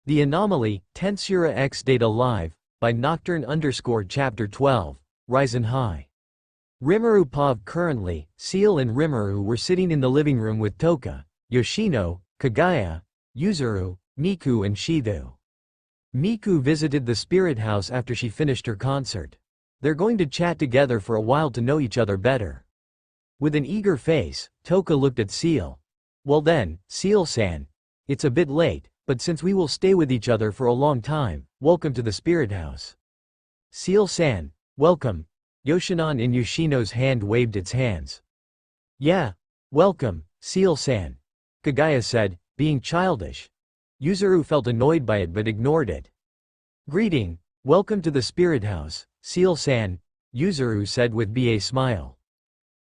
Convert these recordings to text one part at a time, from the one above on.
The Anomaly, Tensura X Data Live, by Nocturne_Chapter 12, Ryzen High. Rimuru Pav. Currently, Seal and Rimuru were sitting in the living room with Toka, Yoshino, Kagaya, Yuzuru, Miku and Shizu. Miku visited the spirit house after she finished her concert. They're going to chat together for a while to know each other better. With an eager face, Toka looked at Seal. Well then, Seal-san. It's a bit late, but since we will stay with each other for a long time, welcome to the spirit house. Seal-san, welcome. Yoshinon in Yoshino's hand waved its hands. Yeah, welcome, Seal-san, Kagaya said, being childish. Yuzuru felt annoyed by it but ignored it. Greeting, welcome to the spirit house, Seal-san, Yuzuru said with a smile.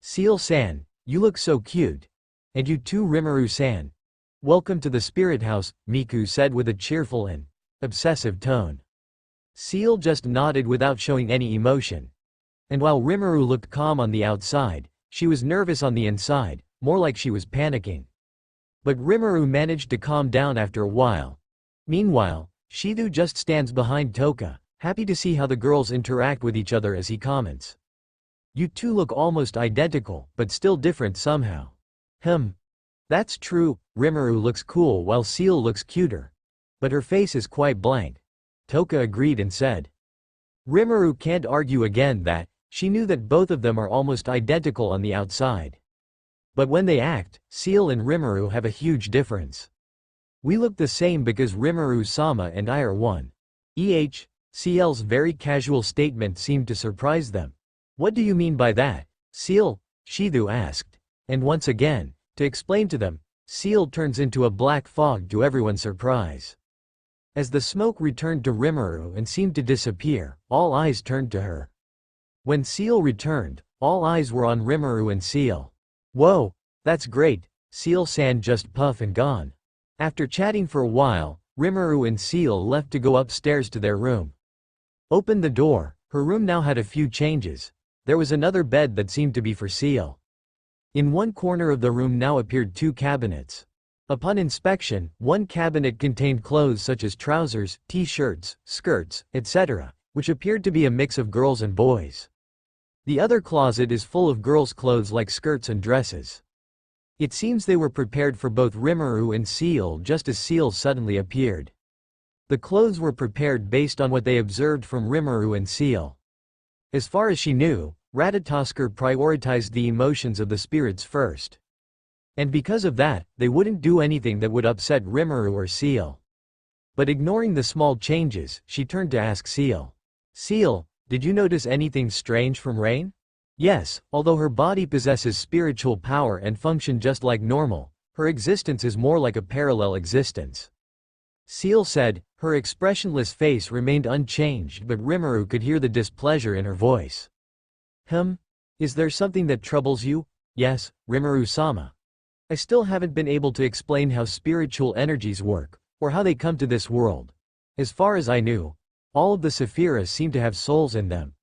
Seal-san, you look so cute. And you too, Rimuru-san. Welcome to the spirit house, Miku said with a cheerful and obsessive tone. Seal just nodded without showing any emotion. And while Rimuru looked calm on the outside, she was nervous on the inside, more like she was panicking. But Rimuru managed to calm down after a while. Meanwhile, Shizu just stands behind Toka, happy to see how the girls interact with each other as he comments. You two look almost identical, but still different somehow. That's true, Rimuru looks cool while Seal looks cuter. But her face is quite blank. Toka agreed and said. Rimuru can't argue again that, she knew that both of them are almost identical on the outside. But when they act, Seal and Rimuru have a huge difference. We look the same because Rimuru-sama and I are one. CL's very casual statement seemed to surprise them. What do you mean by that, Seal? Shizu asked. And once again, to explain to them, Seal turns into a black fog to everyone's surprise. As the smoke returned to Rimuru and seemed to disappear, all eyes turned to her. When Seal returned, all eyes were on Rimuru and Seal. Whoa, that's great, Seal-san just puff and gone. After chatting for a while, Rimuru and Seal left to go upstairs to their room. Opened the door, her room now had a few changes. There was another bed that seemed to be for Seal. In one corner of the room now appeared two cabinets. Upon inspection, one cabinet contained clothes such as trousers, t-shirts, skirts, etc., which appeared to be a mix of girls and boys. The other closet is full of girls' clothes like skirts and dresses. It seems they were prepared for both Rimuru and Seal just as Seal suddenly appeared. The clothes were prepared based on what they observed from Rimuru and Seal. As far as she knew, Ratatosker prioritized the emotions of the spirits first. And because of that, they wouldn't do anything that would upset Rimuru or Seal. But ignoring the small changes, she turned to ask Seal. Seal, did you notice anything strange from Rain? Yes, although her body possesses spiritual power and function just like normal, her existence is more like a parallel existence. Seal said, her expressionless face remained unchanged but Rimuru could hear the displeasure in her voice. Is there something that troubles you? Yes, Rimuru-sama. I still haven't been able to explain how spiritual energies work, or how they come to this world. As far as I knew, all of the Sephiras seem to have souls in them.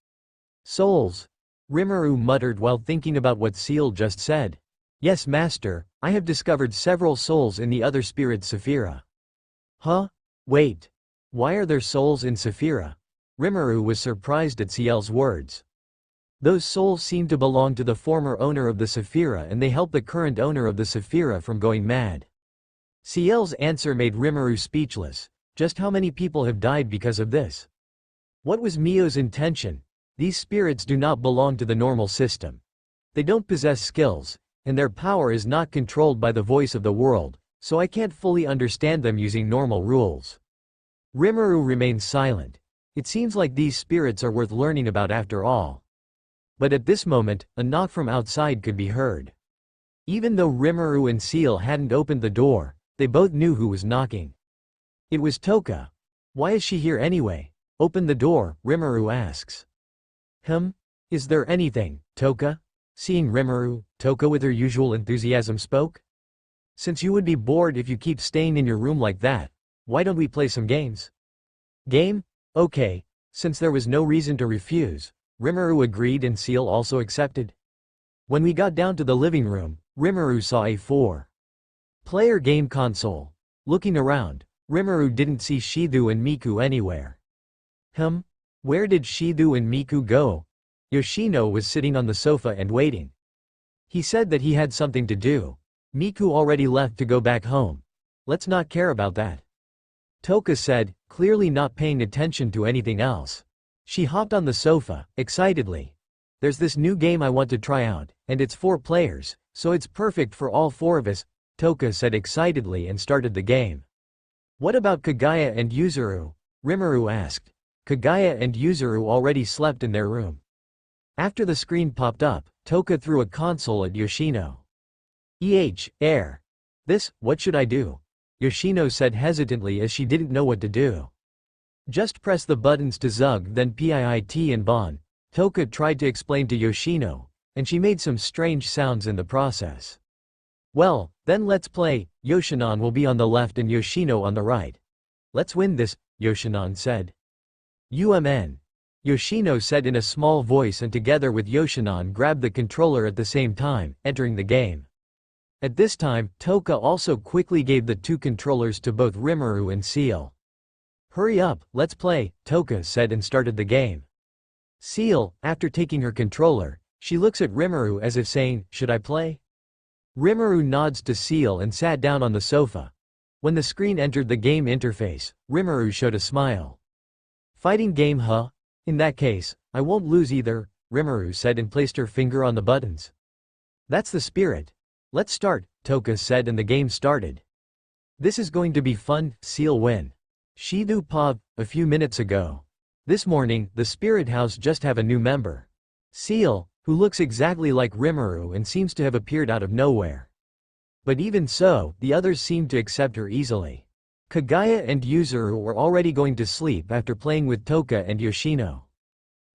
Souls? Rimuru muttered while thinking about what Seal just said. Yes, master, I have discovered several souls in the other spirit Sephira. Wait. Why are there souls in Sephira? Rimuru was surprised at Ciel's words. Those souls seem to belong to the former owner of the Sephira and they help the current owner of the Sephira from going mad. Ciel's answer made Rimuru speechless. Just how many people have died because of this? What was Mio's intention? These spirits do not belong to the normal system. They don't possess skills, and their power is not controlled by the voice of the world, so I can't fully understand them using normal rules. Rimuru remained silent. It seems like these spirits are worth learning about after all. But at this moment, a knock from outside could be heard. Even though Rimuru and Seal hadn't opened the door, they both knew who was knocking. It was Toka. Why is she here anyway? Open the door, Rimuru asks. Is there anything, Toka? Seeing Rimuru, Toka with her usual enthusiasm spoke. Since you would be bored if you keep staying in your room like that, why don't we play some games? Game? Okay. Since there was no reason to refuse, Rimuru agreed and Seal also accepted. When we got down to the living room, Rimuru saw a 4-player game console. Looking around, Rimuru didn't see Shithu and Miku anywhere. Where did Shithu and Miku go? Yoshino was sitting on the sofa and waiting. He said that he had something to do. Miku already left to go back home. Let's not care about that. Toka said, clearly not paying attention to anything else. She hopped on the sofa, excitedly. There's this new game I want to try out, and it's 4 players, so it's perfect for all 4 of us, Toka said excitedly and started the game. What about Kagaya and Yuzuru? Rimuru asked. Kagaya and Yuzuru already slept in their room. After the screen popped up, Toka threw a console at Yoshino. Air. This, what should I do? Yoshino said hesitantly as she didn't know what to do. Just press the buttons to Zug then PIIT and Bon, Toka tried to explain to Yoshino, and she made some strange sounds in the process. Well, then let's play, Yoshinon will be on the left and Yoshino on the right. Let's win this, Yoshinon said. Yoshino said in a small voice and together with Yoshinon grabbed the controller at the same time, entering the game. At this time, Toka also quickly gave the 2 controllers to both Rimuru and Seal. Hurry up, let's play, Toka said and started the game. Seal, after taking her controller, she looks at Rimuru as if saying, should I play? Rimuru nods to Seal and sat down on the sofa. When the screen entered the game interface, Rimuru showed a smile. Fighting game huh? In that case, I won't lose either, Rimuru said and placed her finger on the buttons. That's the spirit. Let's start, Toka said and the game started. This is going to be fun, Seal win. Shithu Pav, a few minutes ago. This morning, the spirit house just have a new member. Seal, who looks exactly like Rimuru and seems to have appeared out of nowhere. But even so, the others seemed to accept her easily. Kagaya and Yuzuru were already going to sleep after playing with Toka and Yoshino.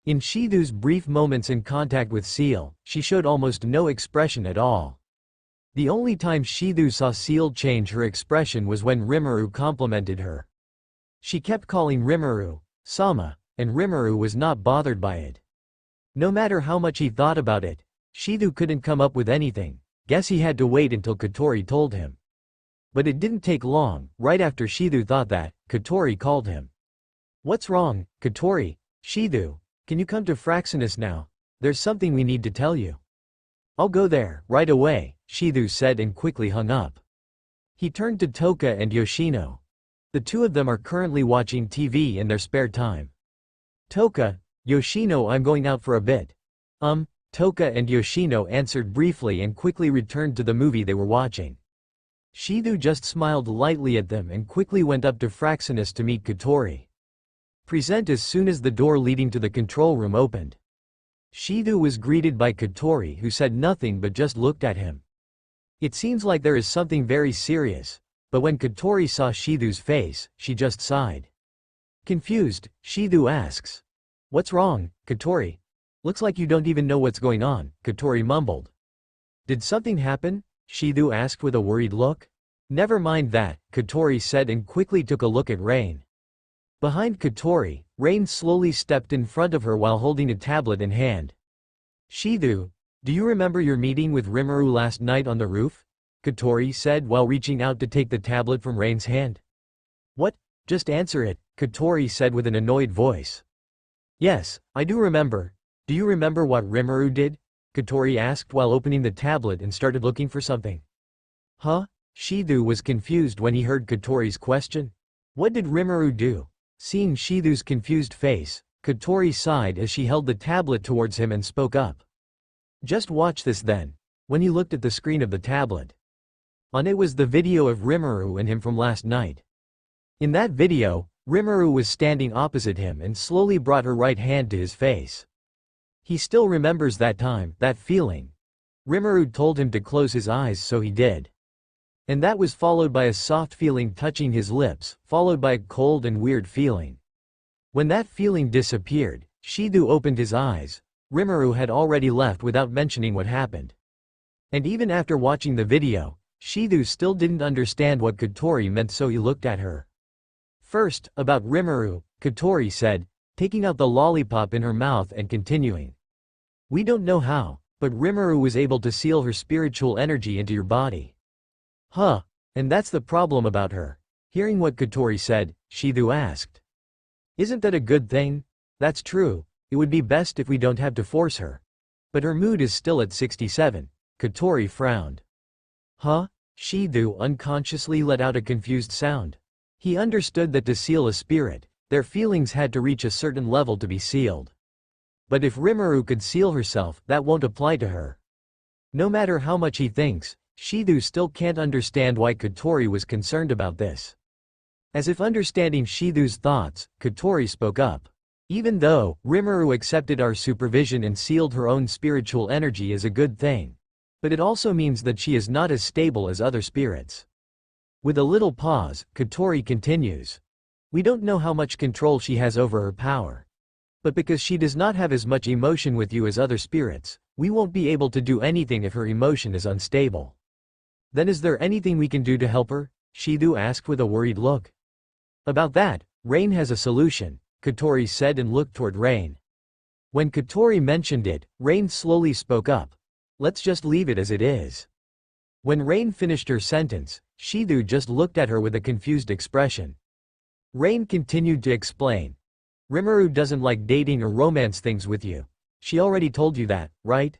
In Shithu's brief moments in contact with Seal, she showed almost no expression at all. The only time Shithu saw Seal change her expression was when Rimuru complimented her. She kept calling Rimuru, Sama, and Rimuru was not bothered by it. No matter how much he thought about it, Shithu couldn't come up with anything. Guess he had to wait until Kotori told him. But it didn't take long. Right after Shithu thought that, Kotori called him. What's wrong, Kotori? Shithu, can you come to Fraxinus now? There's something we need to tell you. I'll go there, right away, Shithu said and quickly hung up. He turned to Toka and Yoshino. The 2 of them are currently watching TV in their spare time. Toka, Yoshino, I'm going out for a bit. Toka and Yoshino answered briefly and quickly returned to the movie they were watching. Shithu just smiled lightly at them and quickly went up to Fraxinus to meet Kotori. Present as soon as the door leading to the control room opened. Shithu was greeted by Kotori who said nothing but just looked at him. It seems like there is something very serious, but when Kotori saw Shithu's face, she just sighed. Confused, Shithu asks. What's wrong, Kotori? Looks like you don't even know what's going on, Kotori mumbled. Did something happen? Shithu asked with a worried look. Never mind that, Kotori said and quickly took a look at Rain. Behind Kotori, Rain slowly stepped in front of her while holding a tablet in hand. Shithu, do you remember your meeting with Rimuru last night on the roof? Kotori said while reaching out to take the tablet from Rain's hand. What? Just answer it, Kotori said with an annoyed voice. Yes, I do remember. Do you remember what Rimuru did? Kotori asked while opening the tablet and started looking for something. Huh? Shithu was confused when he heard Kotori's question. What did Rimuru do? Seeing Shithu's confused face, Kotori sighed as she held the tablet towards him and spoke up. Just watch this then. When he looked at the screen of the tablet. On it was the video of Rimuru and him from last night. In that video, Rimuru was standing opposite him and slowly brought her right hand to his face. He still remembers that time, that feeling. Rimuru told him to close his eyes so he did. And that was followed by a soft feeling touching his lips, followed by a cold and weird feeling. When that feeling disappeared, Shithu opened his eyes. Rimuru had already left without mentioning what happened. And even after watching the video, Shithu still didn't understand what Kotori meant so he looked at her. First, about Rimuru, Kotori said, taking out the lollipop in her mouth and continuing. We don't know how, but Rimuru was able to seal her spiritual energy into your body. Huh, and that's the problem about her. Hearing what Kotori said, Shidu asked. Isn't that a good thing? That's true, it would be best if we don't have to force her. But her mood is still at 67. Kotori frowned. Huh? Shidu unconsciously let out a confused sound. He understood that to seal a spirit, their feelings had to reach a certain level to be sealed. But if Rimuru could seal herself, that won't apply to her. No matter how much he thinks, Shidu still can't understand why Kotori was concerned about this. As if understanding Shidu's thoughts, Kotori spoke up. Even though Rimuru accepted our supervision and sealed her own spiritual energy is a good thing. But it also means that she is not as stable as other spirits. With a little pause, Kotori continues. We don't know how much control she has over her power. But because she does not have as much emotion with you as other spirits, we won't be able to do anything if her emotion is unstable. Then is there anything we can do to help her? Shidu asked with a worried look. About that, Rain has a solution, Kotori said and looked toward Rain. When Kotori mentioned it, Rain slowly spoke up. Let's just leave it as it is. When Rain finished her sentence, Shidu just looked at her with a confused expression. Rain continued to explain. Rimuru doesn't like dating or romance things with you. She already told you that, right?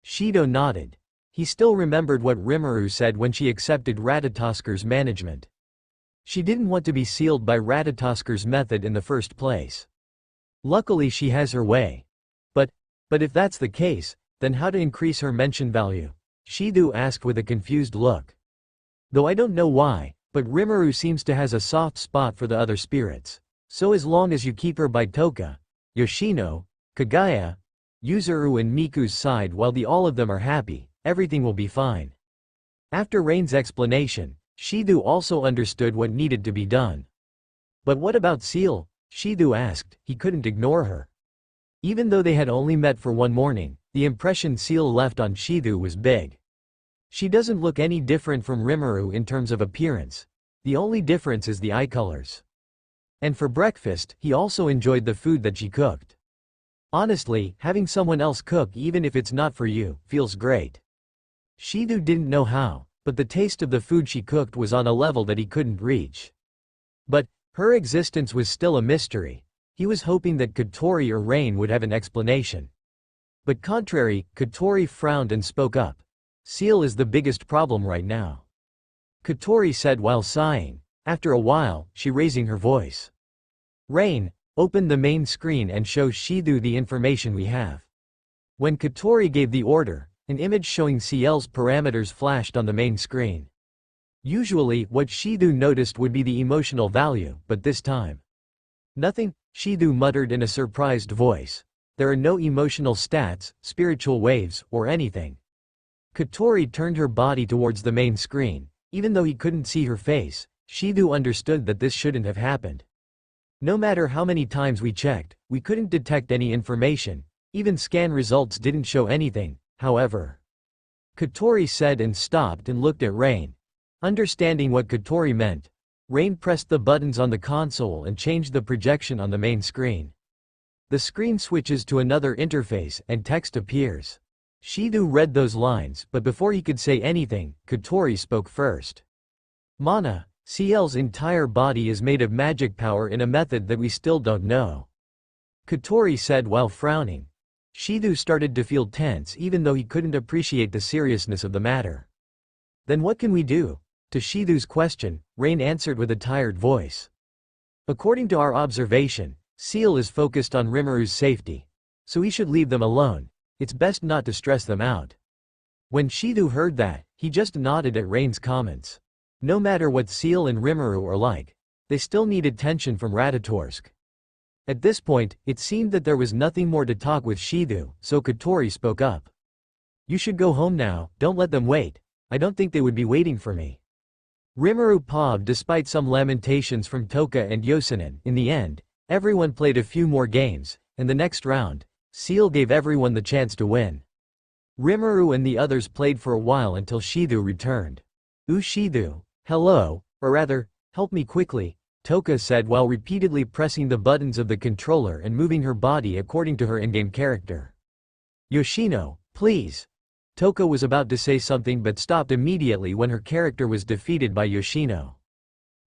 Shido nodded. He still remembered what Rimuru said when she accepted Ratatosker's management. She didn't want to be sealed by Ratatosker's method in the first place. Luckily she has her way. But if that's the case, then how to increase her mention value? Shidu asked with a confused look. Though I don't know why, but Rimuru seems to has a soft spot for the other spirits. So as long as you keep her by Toka, Yoshino, Kagaya, Yuzuru and Miku's side while all of them are happy, everything will be fine. After Rain's explanation, Shidu also understood what needed to be done. But what about Seal? Shidu asked. He couldn't ignore her. Even though they had only met for one morning, the impression Seal left on Shidu was big. She doesn't look any different from Rimuru in terms of appearance. The only difference is the eye colors. And for breakfast, he also enjoyed the food that she cooked. Honestly, having someone else cook even if it's not for you, feels great. Shidu didn't know how, but the taste of the food she cooked was on a level that he couldn't reach. But her existence was still a mystery. He was hoping that Kotori or Rain would have an explanation. But contrary, Kotori frowned and spoke up. Seal is the biggest problem right now. Kotori said while sighing. After a while, she raising her voice. Rain, open the main screen and show Shidu the information we have. When Kotori gave the order, an image showing Ciel's parameters flashed on the main screen. Usually, what Shidu noticed would be the emotional value, but this time. Nothing, Shidu muttered in a surprised voice. There are no emotional stats, spiritual waves, or anything. Kotori turned her body towards the main screen. Even though he couldn't see her face, Shidu understood that this shouldn't have happened. No matter how many times we checked, we couldn't detect any information. Even scan results didn't show anything, however. Kotori said and stopped and looked at Rain. Understanding what Kotori meant, Rain pressed the buttons on the console and changed the projection on the main screen. The screen switches to another interface and text appears. Shidu read those lines, but before he could say anything, Kotori spoke first. Mana, Ciel's entire body is made of magic power in a method that we still don't know. Kotori said while frowning. Shidu started to feel tense even though he couldn't appreciate the seriousness of the matter. Then what can we do? To Shidu's question, Rain answered with a tired voice. According to our observation, Ciel is focused on Rimuru's safety. So he should leave them alone. It's best not to stress them out. When Shidu heard that, he just nodded at Rain's comments. No matter what Ciel and Rimuru are like, they still need attention from Ratatorsk. At this point, it seemed that there was nothing more to talk with Shidu, so Kotori spoke up. You should go home now, don't let them wait. I don't think they would be waiting for me. Rimuru paused despite some lamentations from Toka and Yosanin. In the end, everyone played a few more games, and the next round, Ciel gave everyone the chance to win. Rimuru and the others played for a while until Shidu returned. Shidu, hello, or rather, help me quickly, Toka said while repeatedly pressing the buttons of the controller and moving her body according to her in-game character. Yoshino, please. Toka was about to say something but stopped immediately when her character was defeated by Yoshino.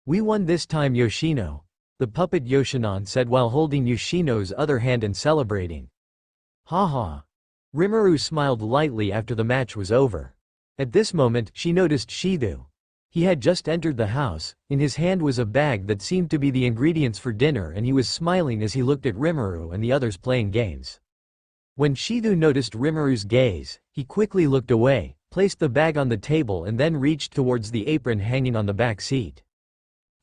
We won this time, Yoshino, the puppet Yoshinon said while holding Yoshino's other hand and celebrating. Haha. Rimuru smiled lightly after the match was over. At this moment, she noticed Shidu. He had just entered the house. In his hand was a bag that seemed to be the ingredients for dinner, and he was smiling as he looked at Rimuru and the others playing games. When Shidu noticed Rimuru's gaze, he quickly looked away, placed the bag on the table and then reached towards the apron hanging on the back seat.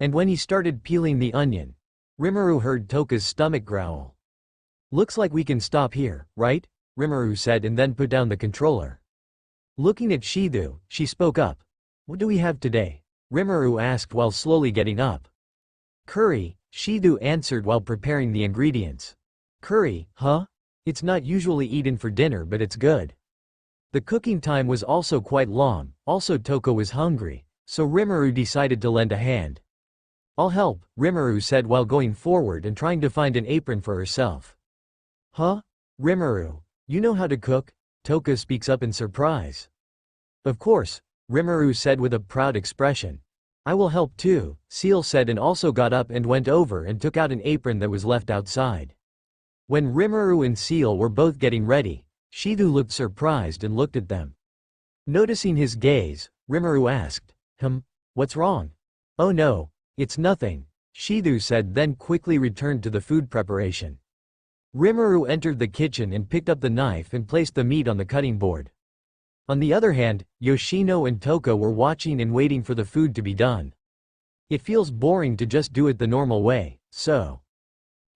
And when he started peeling the onion, Rimuru heard Toka's stomach growl. Looks like we can stop here, right? Rimuru said and then put down the controller. Looking at Shidu, she spoke up. What do we have today? Rimuru asked while slowly getting up. Curry, Shidu answered while preparing the ingredients. Curry, huh? It's not usually eaten for dinner, but it's good. The cooking time was also quite long, also Toka was hungry, so Rimuru decided to lend a hand. I'll help, Rimuru said while going forward and trying to find an apron for herself. Huh? Rimuru, you know how to cook? Toka speaks up in surprise. Of course, Rimuru said with a proud expression. I will help too, Seal said and also got up and went over and took out an apron that was left outside. When Rimuru and Seal were both getting ready, Shidu looked surprised and looked at them. Noticing his gaze, Rimuru asked, what's wrong? Oh no, it's nothing, Shidu said then quickly returned to the food preparation. Rimuru entered the kitchen and picked up the knife and placed the meat on the cutting board. On the other hand, Yoshino and Toka were watching and waiting for the food to be done. It feels boring to just do it the normal way, so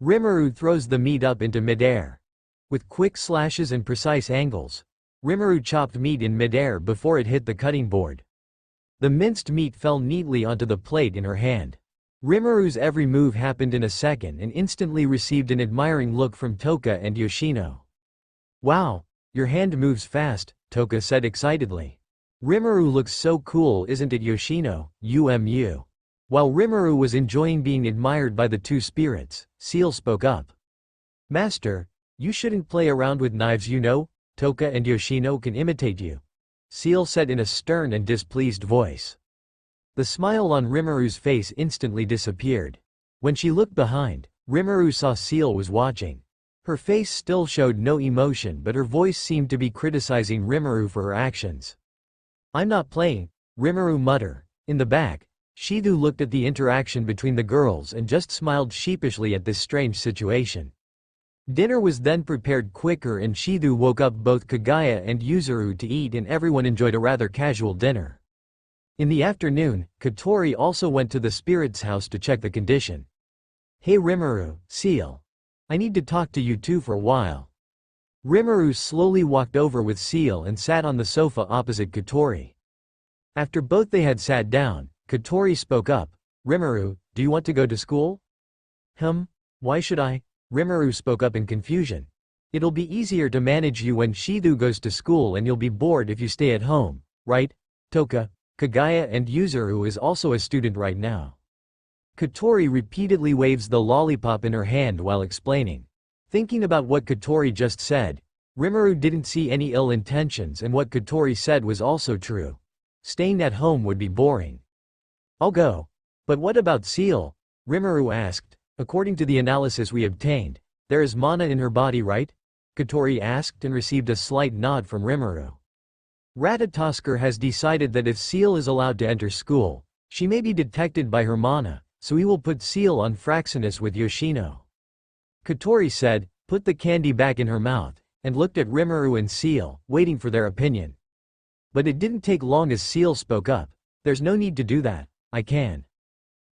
Rimuru throws the meat up into midair. With quick slashes and precise angles, Rimuru chopped meat in midair before it hit the cutting board. The minced meat fell neatly onto the plate in her hand. Rimuru's every move happened in a second and instantly received an admiring look from Toka and Yoshino. Wow, your hand moves fast, Toka said excitedly. Rimuru looks so cool, isn't it, Yoshino? While Rimuru was enjoying being admired by the two spirits, Seal spoke up. Master, you shouldn't play around with knives, you know, Toka and Yoshino can imitate you, Seal said in a stern and displeased voice. The smile on Rimuru's face instantly disappeared. When she looked behind, Rimuru saw Seal was watching. Her face still showed no emotion, but her voice seemed to be criticizing Rimuru for her actions. I'm not playing, Rimuru muttered. In the back, Shidu looked at the interaction between the girls and just smiled sheepishly at this strange situation. Dinner was then prepared quicker and Shidu woke up both Kagaya and Yuzuru to eat, and everyone enjoyed a rather casual dinner. In the afternoon, Katori also went to the spirit's house to check the condition. Hey Rimuru, Seal. I need to talk to you two for a while. Rimuru slowly walked over with Seal and sat on the sofa opposite Katori. After both they had sat down, Katori spoke up. Rimuru, do you want to go to school? Why should I? Rimuru spoke up in confusion. It'll be easier to manage you when Shidu goes to school and you'll be bored if you stay at home, right? Toka, Kagaya and Yuzuru is also a student right now. Katori repeatedly waves the lollipop in her hand while explaining. Thinking about what Katori just said, Rimuru didn't see any ill intentions, and what Katori said was also true. Staying at home would be boring. I'll go. But what about Seal? Rimuru asked. According to the analysis we obtained, there is mana in her body, right? Katori asked and received a slight nod from Rimuru. Ratatosker has decided that if Seal is allowed to enter school, she may be detected by her mana, so he will put Seal on Fraxinus with Yoshino. Katori said, put the candy back in her mouth, and looked at Rimuru and Seal, waiting for their opinion. But it didn't take long as Seal spoke up. There's no need to do that, I can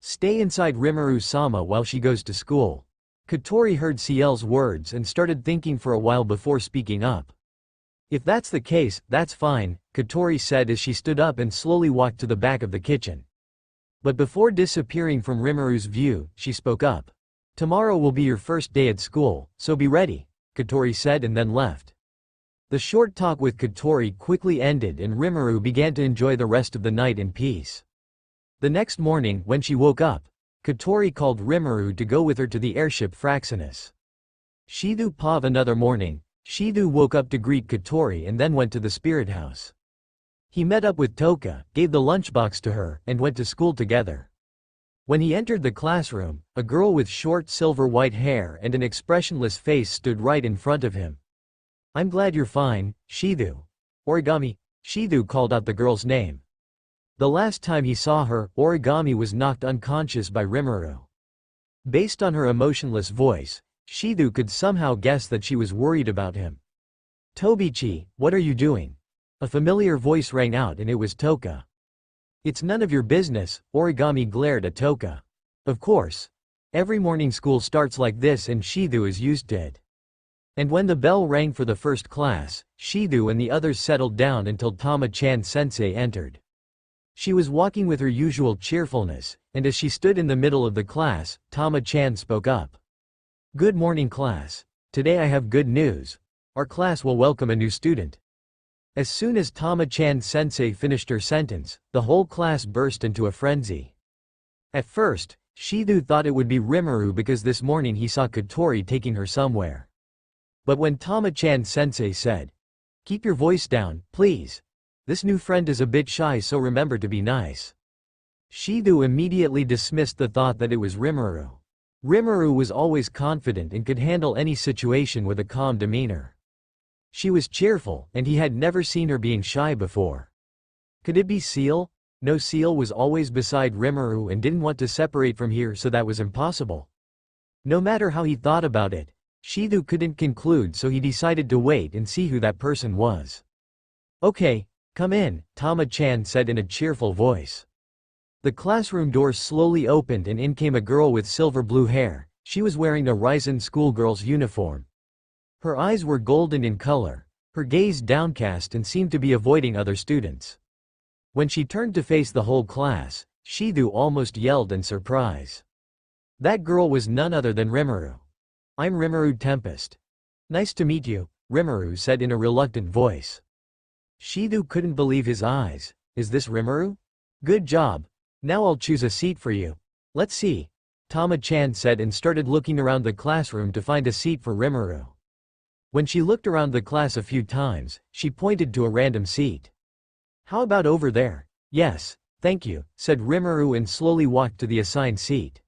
stay inside Rimuru-sama while she goes to school. Katori heard Ciel's words and started thinking for a while before speaking up. If that's the case, that's fine, Katori said as she stood up and slowly walked to the back of the kitchen. But before disappearing from Rimuru's view, she spoke up. Tomorrow will be your first day at school, so be ready, Katori said and then left. The short talk with Katori quickly ended and Rimuru began to enjoy the rest of the night in peace. The next morning, when she woke up, Katori called Rimuru to go with her to the airship Fraxinus. Shidu Pav. Another morning, Shidu woke up to greet Katori and then went to the spirit house. He met up with Toka, gave the lunchbox to her, and went to school together. When he entered the classroom, a girl with short silver-white hair and an expressionless face stood right in front of him. "I'm glad you're fine, Shizu." "Origami." Shizu called out the girl's name. The last time he saw her, Origami was knocked unconscious by Rimuru. Based on her emotionless voice, Shizu could somehow guess that she was worried about him. "Tobichi, what are you doing?" A familiar voice rang out and it was Toka. "It's none of your business," Origami glared at Toka. Of course. Every morning school starts like this and Shizu is used to it. And when the bell rang for the first class, Shizu and the others settled down until Tama-chan sensei entered. She was walking with her usual cheerfulness, and as she stood in the middle of the class, Tama-chan spoke up. "Good morning class. Today I have good news. Our class will welcome a new student." As soon as Tama-chan sensei finished her sentence, the whole class burst into a frenzy. At first, Shizu thought it would be Rimuru because this morning he saw Kotori taking her somewhere. But when Tama-chan sensei said, "Keep your voice down, please. This new friend is a bit shy, so remember to be nice," Shizu immediately dismissed the thought that it was Rimuru. Rimuru was always confident and could handle any situation with a calm demeanor. She was cheerful, and he had never seen her being shy before. Could it be Seal? No, Seal was always beside Rimuru and didn't want to separate from here, so that was impossible. No matter how he thought about it, Shizu couldn't conclude, so he decided to wait and see who that person was. "Okay, come in," Tama-chan said in a cheerful voice. The classroom doors slowly opened and in came a girl with silver blue hair. She was wearing a Raisin schoolgirl's uniform. Her eyes were golden in color, her gaze downcast and seemed to be avoiding other students. When she turned to face the whole class, Shizu almost yelled in surprise. That girl was none other than Rimuru. "I'm Rimuru Tempest. Nice to meet you," Rimuru said in a reluctant voice. Shizu couldn't believe his eyes. "Is this Rimuru? Good job. Now I'll choose a seat for you. Let's see," Tama-chan said and started looking around the classroom to find a seat for Rimuru. When she looked around the class a few times, she pointed to a random seat. "How about over there?" "Yes, thank you," said Rimuru and slowly walked to the assigned seat.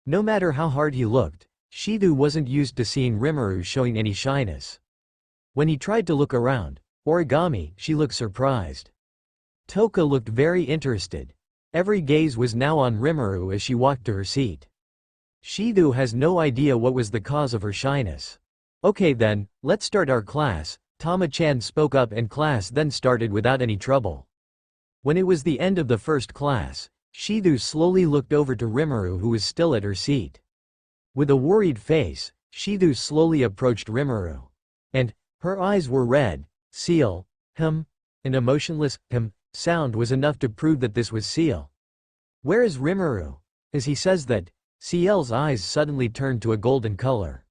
No matter how hard he looked, Shizu wasn't used to seeing Rimuru showing any shyness. When he tried to look around, Origami, she looked surprised. Toka looked very interested. Every gaze was now on Rimuru as she walked to her seat. Shizu has no idea what was the cause of her shyness. "Okay then, let's start our class," Tama-chan spoke up and class then started without any trouble. When it was the end of the first class, Shizu slowly looked over to Rimuru who was still at her seat. With a worried face, Shizu slowly approached Rimuru. And, her eyes were red. "Seal, an emotionless, sound was enough to prove that this was Seal. "Where is Rimuru?" As he says that, Seal's eyes suddenly turned to a golden color.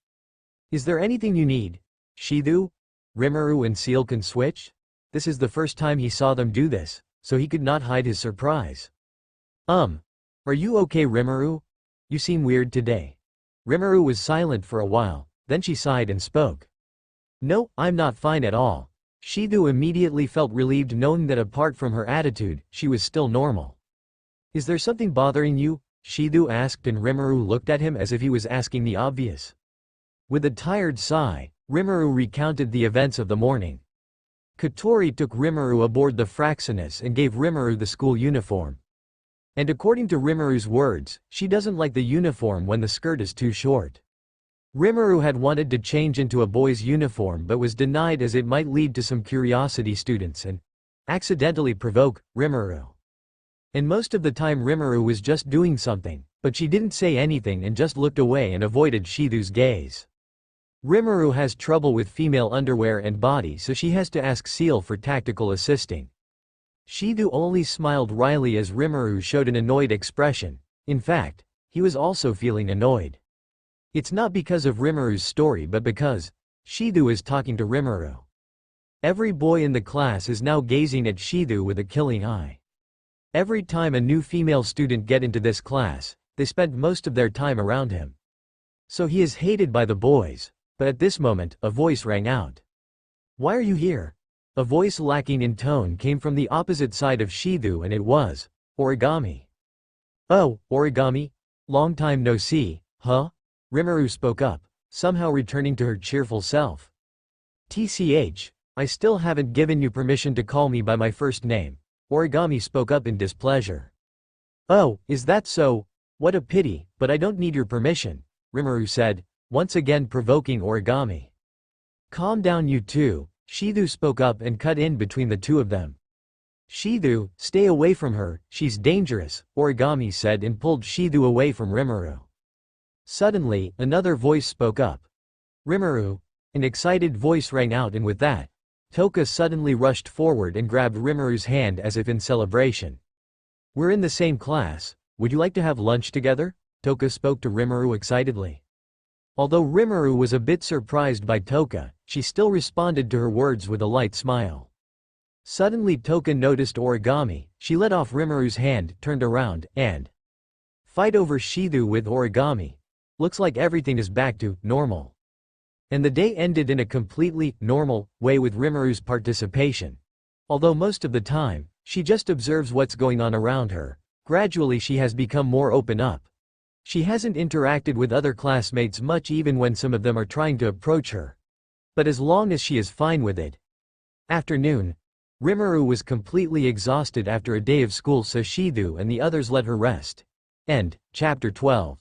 "Is there anything you need, Shizu?" Rimuru and Seal can switch? This is the first time he saw them do this, so he could not hide his surprise. Are you okay, Rimuru? You seem weird today." Rimuru was silent for a while, then she sighed and spoke. "No, I'm not fine at all." Shizu immediately felt relieved knowing that apart from her attitude, she was still normal. "Is there something bothering you?" Shizu asked and Rimuru looked at him as if he was asking the obvious. With a tired sigh, Rimuru recounted the events of the morning. Kotori took Rimuru aboard the Fraxinus and gave Rimuru the school uniform. And according to Rimuru's words, she doesn't like the uniform when the skirt is too short. Rimuru had wanted to change into a boy's uniform but was denied as it might lead to some curiosity students and accidentally provoke Rimuru. And most of the time Rimuru was just doing something, but she didn't say anything and just looked away and avoided Shizu's gaze. Rimuru has trouble with female underwear and body, so she has to ask Seal for tactical assisting. Shizu only smiled wryly as Rimuru showed an annoyed expression. In fact, he was also feeling annoyed. It's not because of Rimuru's story but because Shizu is talking to Rimuru. Every boy in the class is now gazing at Shizu with a killing eye. Every time a new female student get into this class, they spend most of their time around him. So he is hated by the boys, but at this moment, a voice rang out. "Why are you here?" A voice lacking in tone came from the opposite side of Shizu and it was Origami. Oh, origami? Long time no see, huh? Rimuru spoke up, somehow returning to her cheerful self. TCH, I still haven't given you permission to call me by my first name, Origami spoke up in displeasure. Oh, is that so? What a pity, but I don't need your permission, Rimuru said, once again provoking Origami. Calm down you two, Shithu spoke up and cut in between the two of them. Shithu, stay away from her, she's dangerous, Origami said and pulled Shithu away from Rimuru. Suddenly, another voice spoke up. Rimuru. An excited voice rang out, and with that, Toka suddenly rushed forward and grabbed Rimuru's hand as if in celebration. We're in the same class, would you like to have lunch together? Toka spoke to Rimuru excitedly. Although Rimuru was a bit surprised by Toka, she still responded to her words with a light smile. Suddenly Toka noticed Origami, she let off Rimuru's hand, turned around, and fight over Shithu with Origami. Looks like everything is back to normal. And the day ended in a completely normal way with Rimuru's participation. Although most of the time, she just observes what's going on around her, gradually she has become more open up. She hasn't interacted with other classmates much even when some of them are trying to approach her. But as long as she is fine with it. Afternoon. Rimuru was completely exhausted after a day of school, so Shithu and the others let her rest. End. Chapter 12.